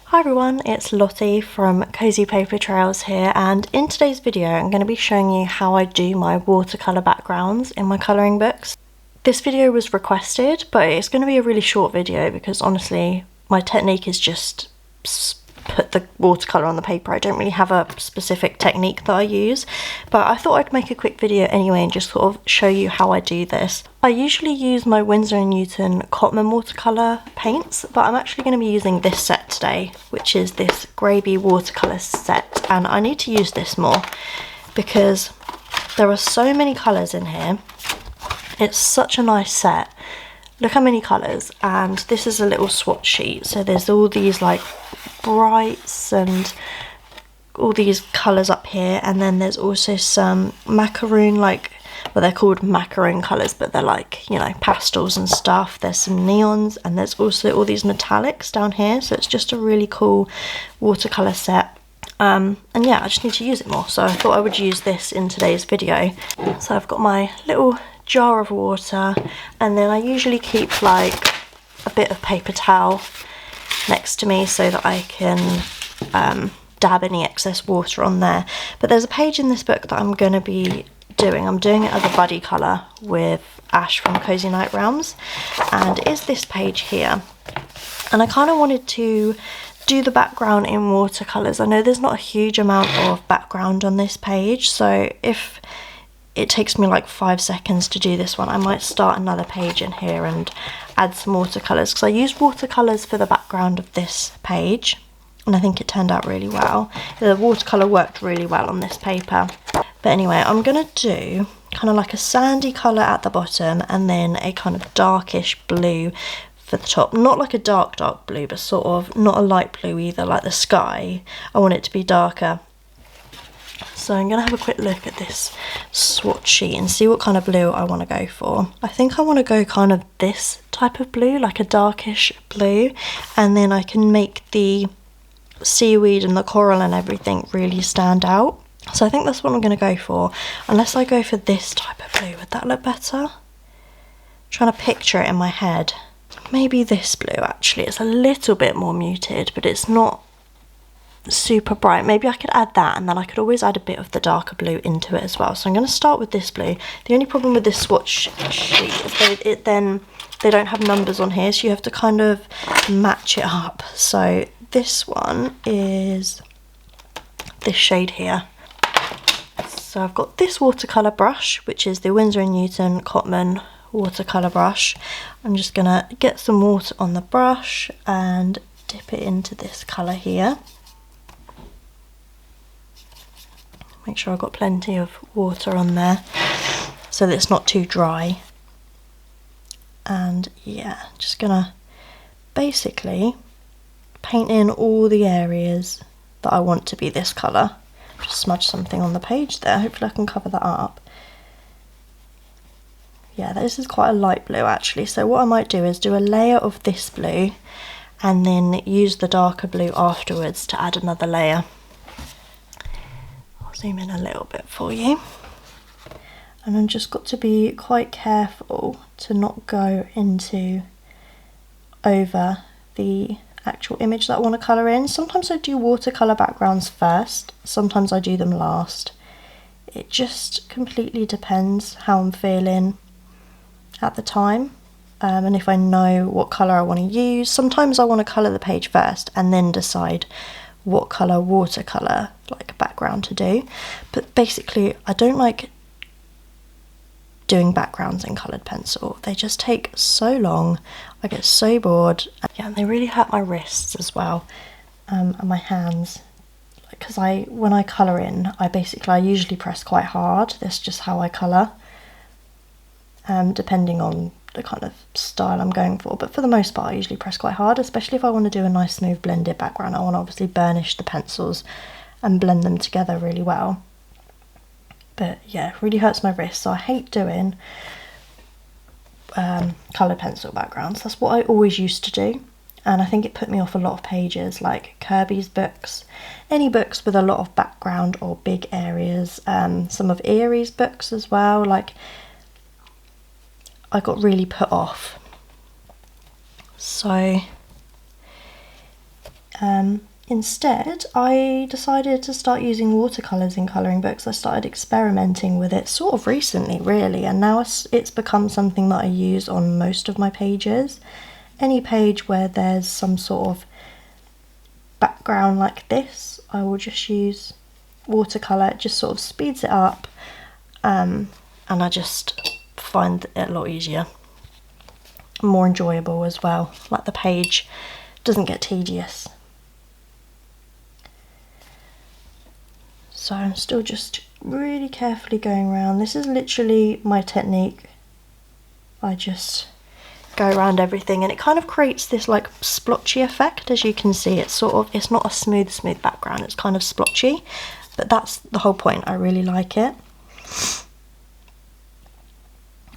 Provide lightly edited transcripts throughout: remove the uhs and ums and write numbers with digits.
Hi everyone, it's Lottie from Cozy Paper Trails here, and in today's video I'm going to be showing you how I do my watercolour backgrounds in my colouring books. This video was requested, but it's going to be a really short video because honestly my technique is just put the watercolour on the paper. I don't really have a specific technique that I use, but I thought I'd make a quick video anyway and just sort of show you how I do this. I usually use my Winsor & Newton Cotman watercolour paints, but I'm actually going to be using this set today, which is this Grabie watercolour set, and I need to use this more because there are so many colours in here. It's such a nice set. Look how many colours, and this is a little swatch sheet, so there's all these like brights and all these colours up here, and then there's also some macaroon, like, well, they're called macaroon colours, but they're like, you know, pastels and stuff. There's some neons, and there's also all these metallics down here, so it's just a really cool watercolour set. And yeah, I just need to use it more, so I thought I would use this in today's video. So I've got my little jar of water, and then I usually keep like a bit of paper towel next to me so that I can dab any excess water on there. But there's a page in this book that I'm going to be doing. I'm doing it as a buddy colour with Ash from Cozy Night Realms, and it is this page here. And I kind of wanted to do the background in watercolours. I know there's not a huge amount of background on this page, so if it takes me like 5 seconds to do this one, I might start another page in here and add some watercolours, because I used watercolours for the background of this page and I think it turned out really well. The watercolour worked really well on this paper. But anyway, I'm going to do kind of like a sandy colour at the bottom and then a kind of darkish blue for the top. Not like a dark blue, but sort of not a light blue either, like the sky. I want it to be darker. So I'm going to have a quick look at this swatch sheet and see what kind of blue I want to go for. I think I want to go kind of this type of blue, like a darkish blue, and then I can make the seaweed and the coral and everything really stand out. So I think that's what I'm going to go for, unless I go for this type of blue. Would that look better? I'm trying to picture it in my head. Maybe this blue actually. It's a little bit more muted, but it's not super bright. Maybe I could add that, and then I could always add a bit of the darker blue into it as well. So I'm going to start with this blue. The only problem with this swatch sheet is they don't have numbers on here, so you have to kind of match it up. So this one is this shade here. So I've got this watercolour brush, which is the Winsor & Newton Cotman watercolour brush. I'm just going to get some water on the brush and dip it into this colour here. Make sure I've got plenty of water on there so that it's not too dry. And yeah, just gonna basically paint in all the areas that I want to be this colour. Just smudge something on the page there, hopefully I can cover that up. Yeah, this is quite a light blue actually, so what I might do is do a layer of this blue and then use the darker blue afterwards to add another layer. Zoom in a little bit for you, and I've just got to be quite careful to not go into over the actual image that I want to colour in. Sometimes I do watercolour backgrounds first, sometimes I do them last. It just completely depends how I'm feeling at the time, and if I know what colour I want to use. Sometimes I want to colour the page first and then decide what colour watercolour like background to do. But basically I don't like doing backgrounds in coloured pencil. They just take so long, I get so bored. Yeah, and they really hurt my wrists as well, and my hands, because when I colour in, I usually press quite hard. That's just how I colour, depending on the kind of style I'm going for, but for the most part I usually press quite hard, especially if I want to do a nice smooth blended background. I want to obviously burnish the pencils and blend them together really well. But yeah, it really hurts my wrist, so I hate doing coloured pencil backgrounds. That's what I always used to do, and I think it put me off a lot of pages, like Kirby's books, any books with a lot of background or big areas, some of Erie's books as well. Like, I got really put off. So Instead, I decided to start using watercolours in colouring books. I started experimenting with it sort of recently, really, and now it's become something that I use on most of my pages. Any page where there's some sort of background like this, I will just use watercolour. It just sort of speeds it up, and I just find it a lot easier, more enjoyable as well. Like, the page doesn't get tedious. So I'm still just really carefully going around. This is literally my technique. I just go around everything, and it kind of creates this like splotchy effect. As you can see, it's not a smooth background, it's kind of splotchy, but that's the whole point. I really like it.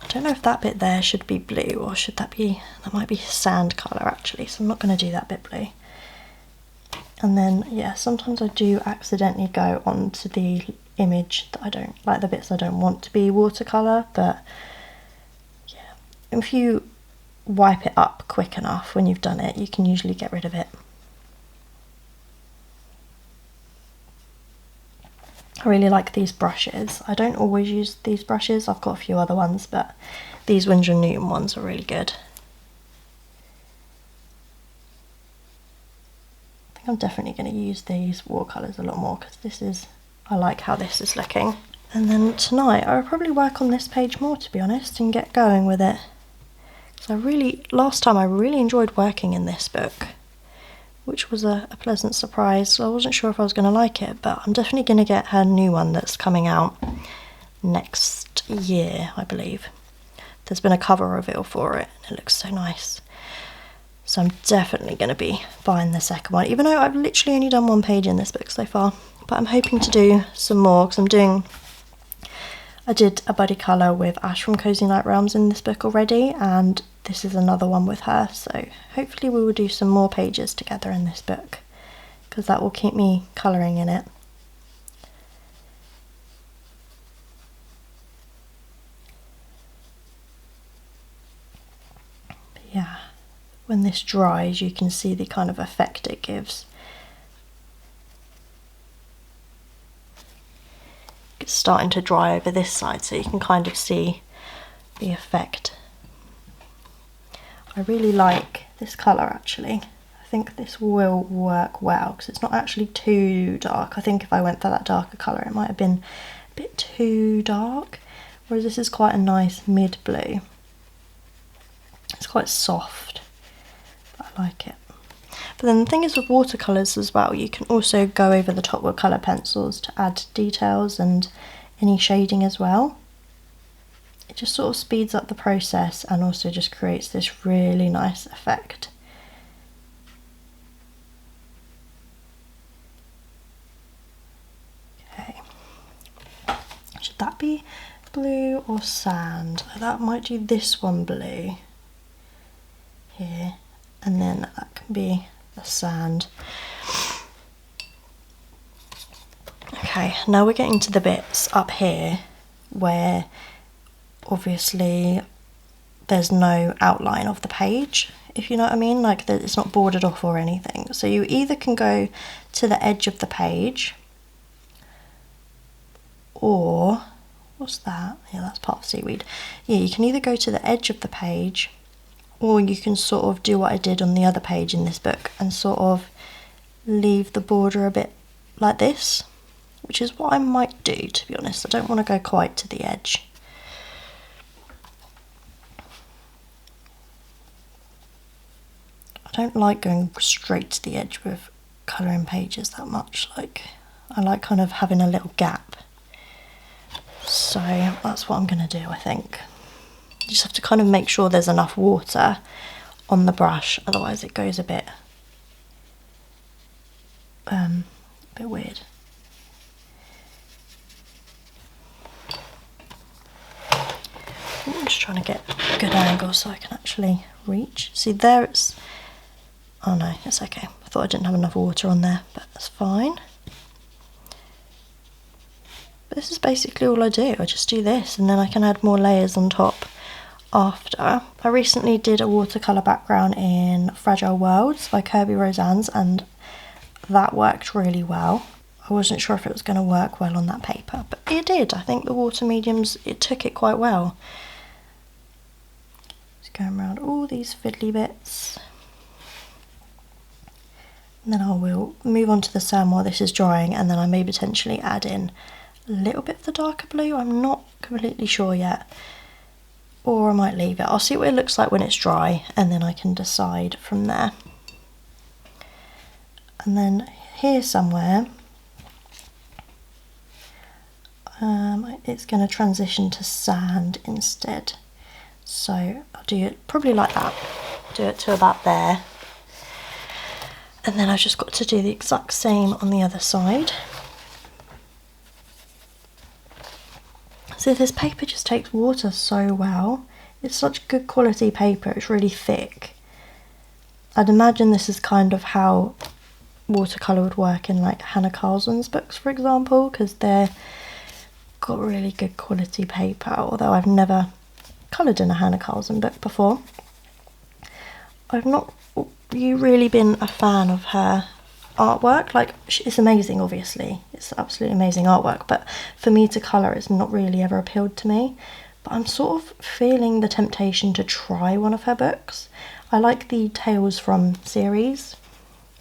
I don't know if that bit there should be blue, or should that might be sand colour actually, so I'm not going to do that bit blue. And then, yeah, sometimes I do accidentally go onto the image that I don't like, the bits I don't want to be watercolour, but yeah, if you wipe it up quick enough when you've done it, you can usually get rid of it. I really like these brushes. I don't always use these brushes, I've got a few other ones, but these Winsor & Newton ones are really good. I'm definitely going to use these watercolours a lot more, because I like how this is looking. And then tonight I'll probably work on this page more, to be honest, and get going with it. So last time I really enjoyed working in this book, which was a pleasant surprise. I wasn't sure if I was going to like it, but I'm definitely going to get her new one that's coming out next year, I believe. There's been a cover reveal for it, and it looks so nice. So I'm definitely going to be buying the second one, even though I've literally only done one page in this book so far. But I'm hoping to do some more, because I did a buddy colour with Ash from Cozy Night Realms in this book already, and this is another one with her. So hopefully we will do some more pages together in this book, because that will keep me colouring in it. But yeah. When this dries, you can see the kind of effect it gives. It's starting to dry over this side, so you can kind of see the effect. I really like this colour actually. I think this will work well, because it's not actually too dark. I think if I went for that darker colour, it might have been a bit too dark, whereas this is quite a nice mid blue. It's quite soft. I like it. But then the thing is with watercolours as well, you can also go over the top with colour pencils to add details and any shading as well. It just sort of speeds up the process and also just creates this really nice effect. Okay, should that be blue or sand? That might do this one blue here. And then that can be the sand. Okay, now we're getting to the bits up here where obviously there's no outline of the page, if you know what I mean, like it's not bordered off or anything. So you either can go to the edge of the page, or, what's that? Yeah, that's part of seaweed. Yeah, you can either go to the edge of the page, or you can sort of do what I did on the other page in this book and sort of leave the border a bit like this, which is what I might do, to be honest. I don't want to go quite to the edge. I don't like going straight to the edge with colouring pages that much. Like, I like kind of having a little gap. So that's what I'm going to do, I think. You just have to kind of make sure there's enough water on the brush, otherwise it goes a bit weird. I'm just trying to get a good angle so I can actually reach. See there, it's, oh no, it's okay. I thought I didn't have enough water on there, but that's fine. But this is basically all I do. I just do this, and then I can add more layers on top after. I recently did a watercolour background in Fragile Worlds by Kirby Roseanne's, and that worked really well. I wasn't sure if it was going to work well on that paper, but it did. I think the water mediums, it took it quite well. Just going around all these fiddly bits. And then I will move on to the sand while this is drying, and then I may potentially add in a little bit of the darker blue. I'm not completely sure yet. Or I might leave it. I'll see what it looks like when it's dry, and then I can decide from there. And then here somewhere, it's going to transition to sand instead. So I'll do it probably like that. Do it to about there. And then I've just got to do the exact same on the other side. So this paper just takes water so well. It's such good quality paper, it's really thick. I'd imagine this is kind of how watercolour would work in like Hannah Carlson's books, for example, because they're got really good quality paper, although I've never coloured in a Hannah Carlson book before. I've not really been a fan of her artwork. Like, it's amazing, obviously, it's absolutely amazing artwork, but for me to colour, it's not really ever appealed to me. But I'm sort of feeling the temptation to try one of her books. I like the Tales from series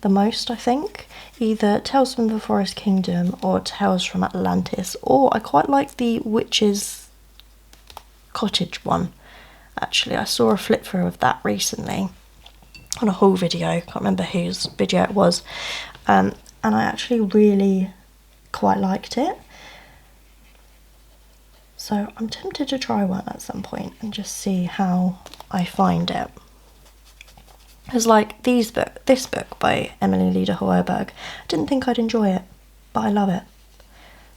the most, I think. Either Tales from the Forest Kingdom or Tales from Atlantis, or I quite like the Witch's Cottage one. Actually, I saw a flip through of that recently on a haul video. I can't remember whose video it was, and I actually really quite liked it. So I'm tempted to try one at some point and just see how I find it. Because like this book by Emily Lida Hoerberg, I didn't think I'd enjoy it, but I love it.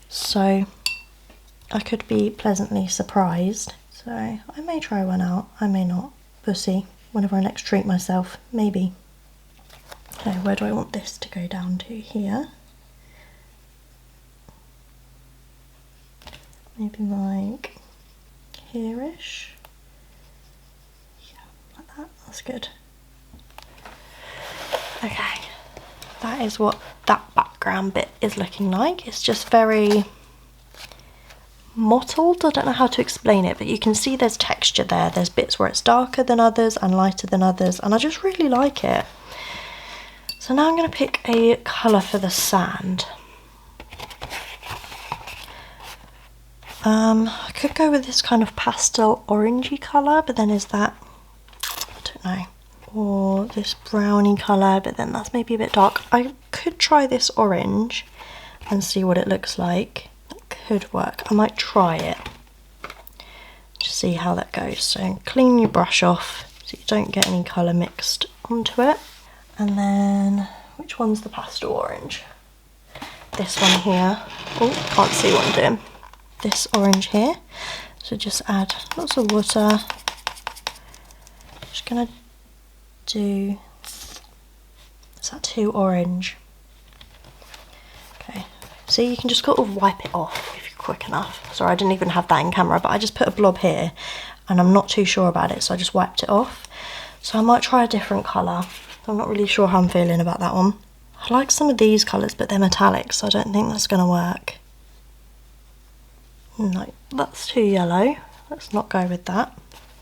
So I could be pleasantly surprised. So I may try one out, I may not. We'll see. Whenever I next treat myself, maybe. Okay, where do I want this to go down to? Here. Maybe like here-ish. Yeah, like that. That's good. Okay, that is what that background bit is looking like. It's just very mottled. I don't know how to explain it, but you can see there's texture there. There's bits where it's darker than others and lighter than others, and I just really like it. So now I'm going to pick a colour for the sand. I could go with this kind of pastel orangey colour, but then is that, I don't know. Or this browny colour, but then that's maybe a bit dark. I could try this orange and see what it looks like. That could work. I might try it. Just see how that goes. So clean your brush off so you don't get any colour mixed onto it. And then, which one's the pastel orange? This one here. Oh, can't see what I'm doing. This orange here. So just add lots of water. Just gonna do, is that too orange? Okay, so you can just sort of wipe it off if you're quick enough. Sorry, I didn't even have that in camera, but I just put a blob here and I'm not too sure about it, so I just wiped it off. So I might try a different colour. I'm not really sure how I'm feeling about that one. I like some of these colours, but they're metallic, so I don't think that's going to work. No, that's too yellow. Let's not go with that.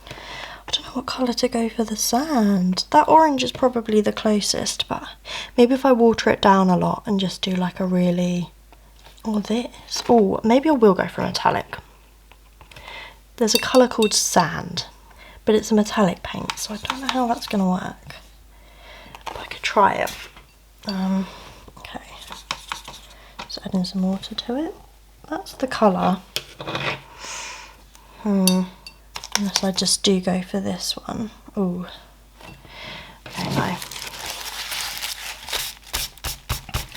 I don't know what colour to go for the sand. That orange is probably the closest, but maybe if I water it down a lot and just do like a really, or this. Oh, maybe I will go for a metallic. There's a colour called sand, but it's a metallic paint, so I don't know how that's going to work. But I could try it. Okay, just adding some water to it. That's the colour. Unless I just do go for this one. Ooh. Okay, no.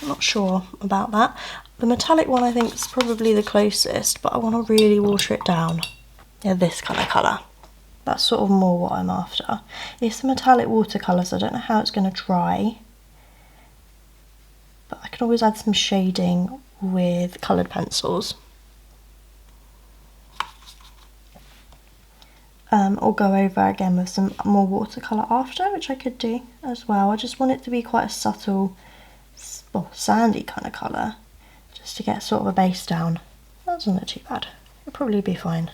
I'm not sure about that. The metallic one I think is probably the closest, but I want to really water it down. Yeah, this kind of colour. That's sort of more what I'm after. It's a metallic watercolour, so I don't know how it's going to dry. But I can always add some shading with coloured pencils. Or go over again with some more watercolour after, which I could do as well. I just want it to be quite a subtle sandy kind of colour, just to get sort of a base down. That doesn't look too bad. It'll probably be fine.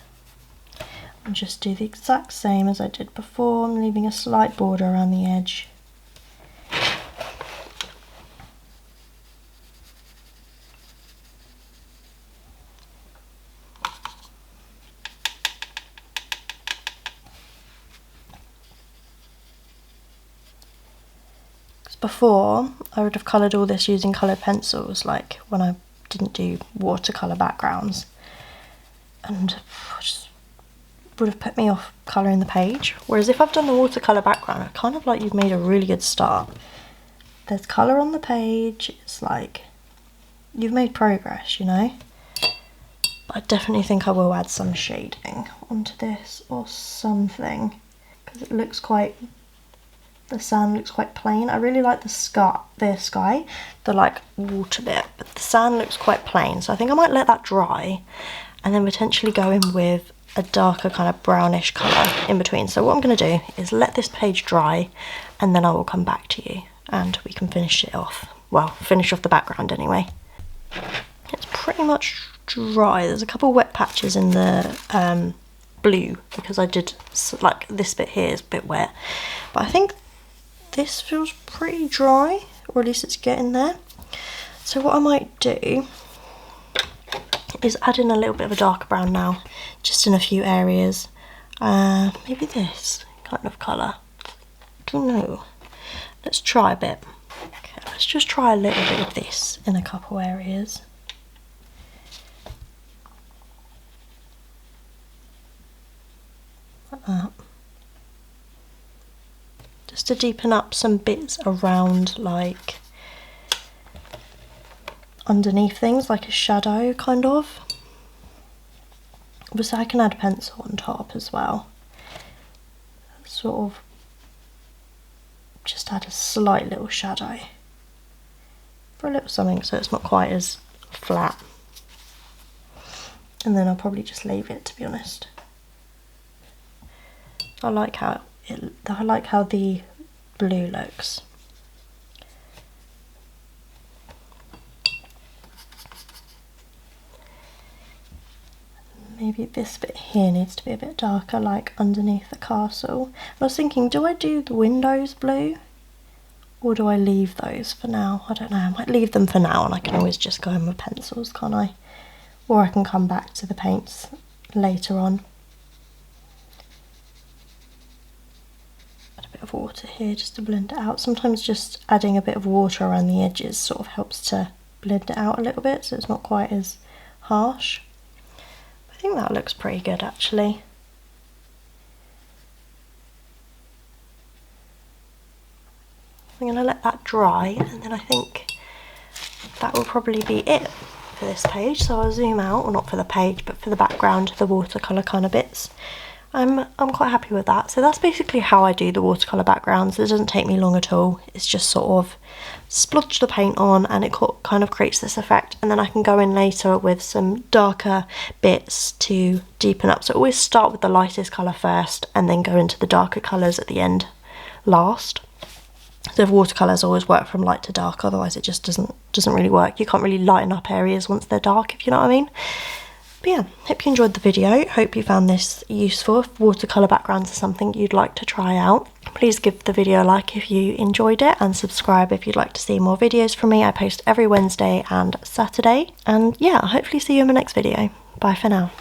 And just do the exact same as I did before. I'm leaving a slight border around the edge. Before, I would have coloured all this using coloured pencils, like when I didn't do watercolour backgrounds, and just would have put me off colouring the page. Whereas if I've done the watercolour background, I kind of like you've made a really good start. There's colour on the page, it's like you've made progress, you know. But I definitely think I will add some shading onto this or something, because it looks quite, the sand looks quite plain. I really like the sky, the like water bit, but the sand looks quite plain, so I think I might let that dry and then potentially go in with a darker kind of brownish colour in between. So what I'm going to do is let this page dry and then I will come back to you and we can finish it off. Well, finish off the background anyway. It's pretty much dry. There's a couple wet patches in the blue because I did, like, this bit here is a bit wet, but I think this feels pretty dry, or at least it's getting there. So what I might do is add in a little bit of a darker brown now, just in a few areas. Maybe this kind of colour. I don't know. Let's try a bit. Okay, let's just try a little bit of this in a couple areas. Like that. Just to deepen up some bits around, like underneath things, like a shadow kind of. Obviously I can add a pencil on top as well. Sort of just add a slight little shadow for a little something so it's not quite as flat. And then I'll probably just leave it, to be honest. I like how the blue looks. Maybe this bit here needs to be a bit darker, like underneath the castle. I was thinking, do I do the windows blue or do I leave those for now? I don't know, I might leave them for now and I can always just go in with pencils, can't I? Or I can come back to the paints later on. Add a bit of water here just to blend it out. Sometimes just adding a bit of water around the edges sort of helps to blend it out a little bit so it's not quite as harsh. I think that looks pretty good actually. I'm going to let that dry and then I think that will probably be it for this page. So I'll zoom out, or not for the page but for the background, the watercolour kind of bits. I'm quite happy with that. So that's basically how I do the watercolour backgrounds. It doesn't take me long at all. It's just sort of splodge the paint on and it kind of creates this effect, and then I can go in later with some darker bits to deepen up. So always start with the lightest colour first and then go into the darker colours at the end last. So watercolours always work from light to dark, otherwise it just doesn't really work. You can't really lighten up areas once they're dark, if you know what I mean. But yeah, hope you enjoyed the video. Hope you found this useful. If watercolour backgrounds are something you'd like to try out, please give the video a like if you enjoyed it, and subscribe if you'd like to see more videos from me. I post every Wednesday and Saturday. And yeah, I'll hopefully see you in my next video. Bye for now.